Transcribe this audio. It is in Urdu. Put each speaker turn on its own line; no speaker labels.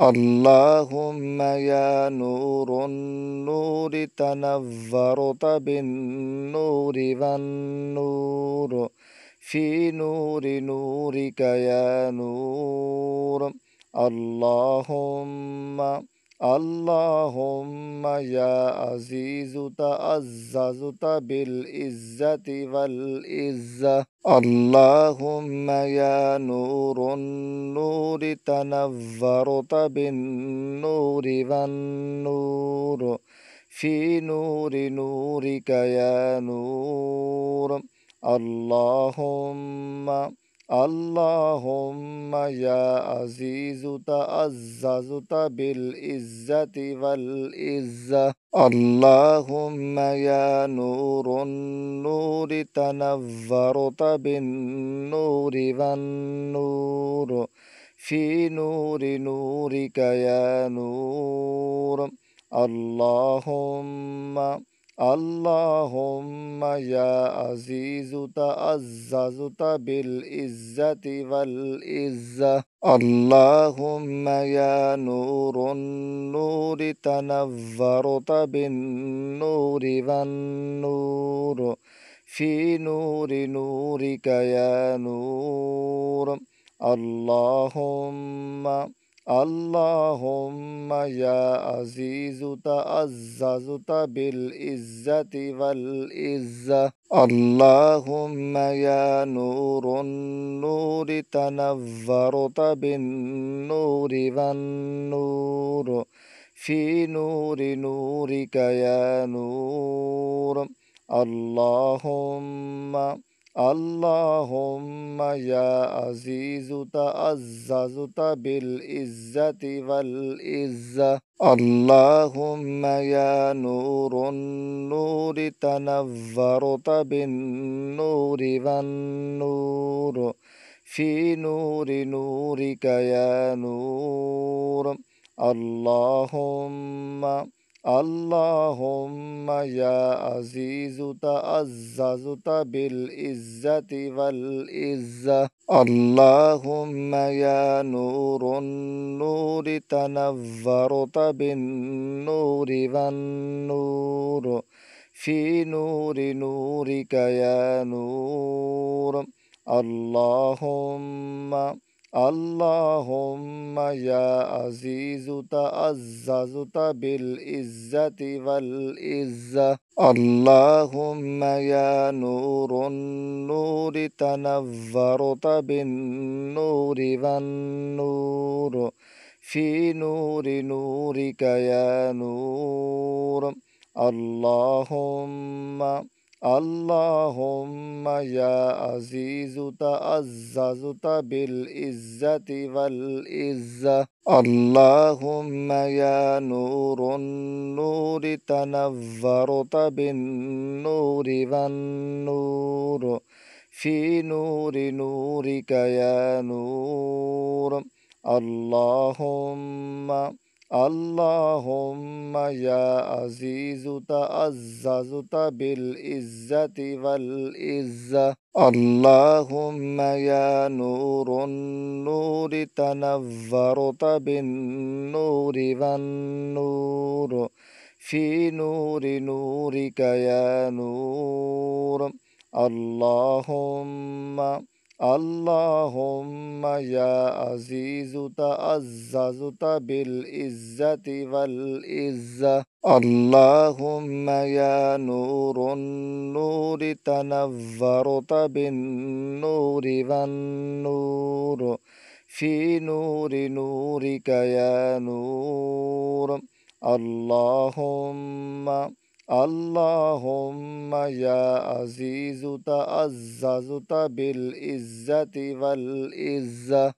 اللهم يا نور النور تنورت بالنور والنور في نور نورك يا نور. اللهم يا عزيز تعززت بالعزة والعزة. اللهم يا نور النور تنورت بالنور والنور في نور نورك يا نور. اللهم يا عزيز تعززت بالعزة والعزة. اللهم يا نور النور تنورت بالنور والنور في نور نورك يا نور. اللهم يا عزيز تعززت بالعزة والعزة. اللهم يا نور النور تنورت بالنور والنور في نور نورك يا نور. اللهم يا عزيز تعززت بالعزة والعزة. اللهم يا نور النور تنورت بالنور والنور في نور نورك يا نور. اللهم يا عزيز تعززت بالعزة والعزة. اللهم يا نور النور تنورت بالنور والنور في نور نورك يا نور. اللهم يا عزيز تعززت بالعزة والعزة. اللهم يا نور النور تنورت بالنور والنور في نور نورك يا نور. اللهم يا عزيز تعززت بالعزة والعزة. اللهم يا نور النور تنورت بالنور والنور في نور نورك يا نور. اللهم يا عزيز تعززت بالعزة والعزة. اللهم يا نور النور تنورت بالنور والنور في نور نورك يا نور. اللهم يا عزيز تعززت بالعزة والعزة. اللهم يا نور النور تنورت بالنور والنور في نور نورك يا نور. اللهم يا عزيز تعززت بالعزة والعزة. اللهم يا نور النور تنورت بالنور والنور في نور نورك يا نور. اللهم يا عزيز تعززت بالعزة والعزة.